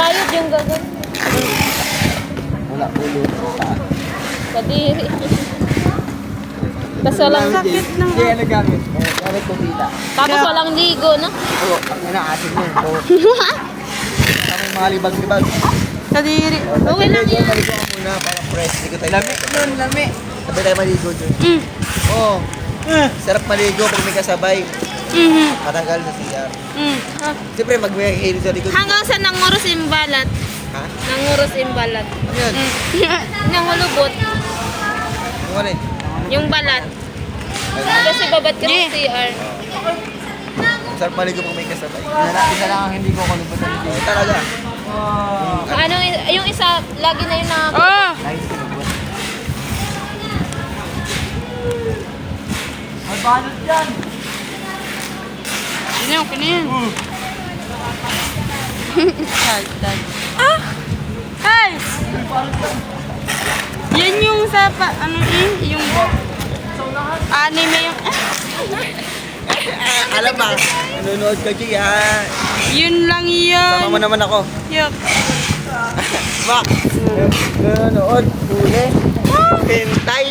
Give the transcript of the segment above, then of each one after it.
Kayod yung gagawin. Wala ulo. Kadiri. Tapos walang... Sakit ng... Hindi, ano gamit? Gamit ko kita. Tapos walang ligo, no? Oo, ang inaasin mo. Oo. Kami mga libag-libag. Kadiri. Okay lang yan. Maligo ka muna para fresh. Ligo tayo. Lami nun, lami. Sabi tayo maligo dun. Oo. Sarap maligo pag may kasabay. Matanggal sa CR. Siyempre, mag-mahihilo sa likod. Hanggang sa nanguros yung balat. Ha? Nanguros yung balat. Ano yun? Nangulubot. Yung ano eh? Yung balat. Kasi babat ka sa CR. Sarap maligo pag may kasabay. Isa lang ang hindi ko kulubutan. Talaga. Ano, yung isa, lagi na yun na... Oh! Nice kulubot. May balot dyan. Kiniyo, kiniyo. Ah! Hey! Yan yung sa ano yung anime yung Alam ba? Nanonood ka, G, ha? yun lang Sama mo yun. naman ako. Yup. Bak! Nanonood. Huli. Pentay.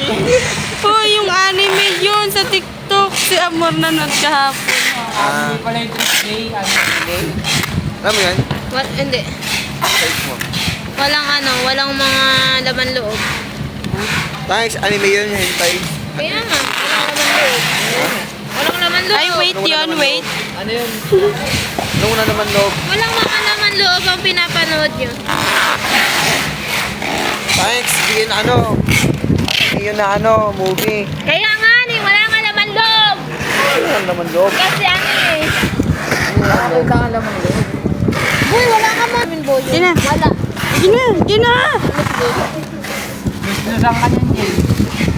Oh, yung anime yun sa TikTok. Si Amor nanood kahapon. Ah. Pala yung 3 day. Alam mo yan? Hindi. Search mo. Walang ano, walang mga laman loob. Thanks, anime yun, hentai. Kaya nga, walang laman loob. Walang laman loob. Ay, wait yun, wait. Ano yun? Nung na naman loob. Walang mga laman loob ang pinapanood nyo. Thanks, yun ano. Yun na ano, movie. Kaya nga ni, wala nga laman loob. Ano ang naman loob? Kasi ano eh. Nakakita ka naman loob. Uy, wala ka mamin boy. Gina. Wala. Gina, gina. Gusto lang ka niyan, Jay.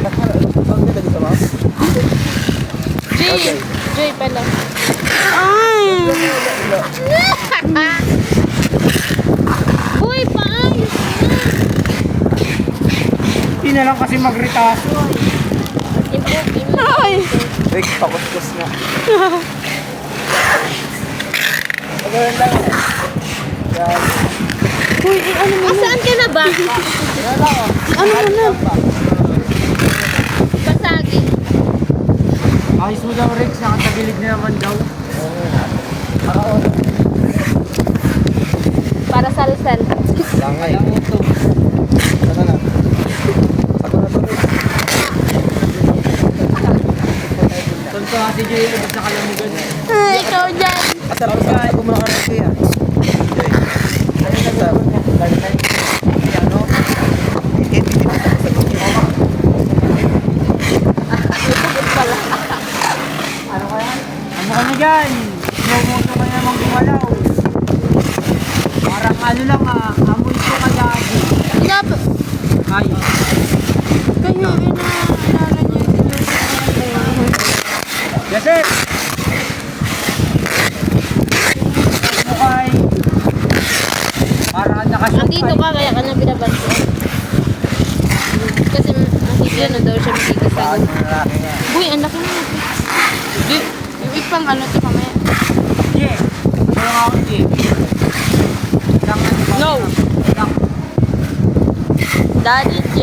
Pag nilagay sa mga? Joy. Joy pala. Ay. Uy, paayos na. Hindi na lang kasi magritaso. Improve. Ay. Rick, pakuskus na. Pagawin lang eh. Yan. Uy, ano mo na? Saan ka na ba? Yan lang oh. Ano mo na? Basagi. Ayos mo daw, Rex. Nakatabilig na naman daw. Paraon. Para salsal. Langay. Sana na. Sako na to, Rick. Tonto nga si Jay, sa kalamugan. Ay, ikaw dyan. Asarap ka. Ako muna ka rin siya. Enjoy. Ano na sa? Ano? Itit. Ano ka na dyan? Sinomoto ka namang gumalaw. Parang ano lang amoy ko kayagi. Dapat. Ay. Kaya inaalala niya sila. Gasek! Mukhay. Parang nakasumpay. Andito ka, kaya ka na binabanto. Kasi nakikita na daw siya Saan magkikasagot. yung lalaki nga? Uy, ang laki na. Di, yung ipang ano to mamaya. Yeah. Ano lang ako, yeah. No. Daddy J.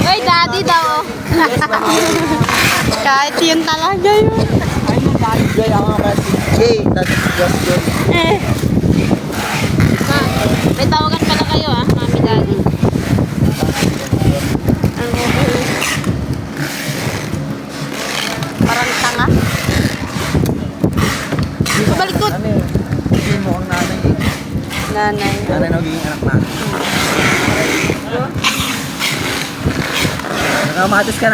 Uy, daddy daw. Kahit yun talaga yun. Ay, yung dahil. Jay, ako nga pala si Jay. That's just Jay. Eh. Ma, may tawagan pala kayo mami daddy. Parang tanga. Pabalikot. Ano eh? Hindi mo ang nanay eh. Nanay. Nanay na magiging anak natin. Nakamatis ka na.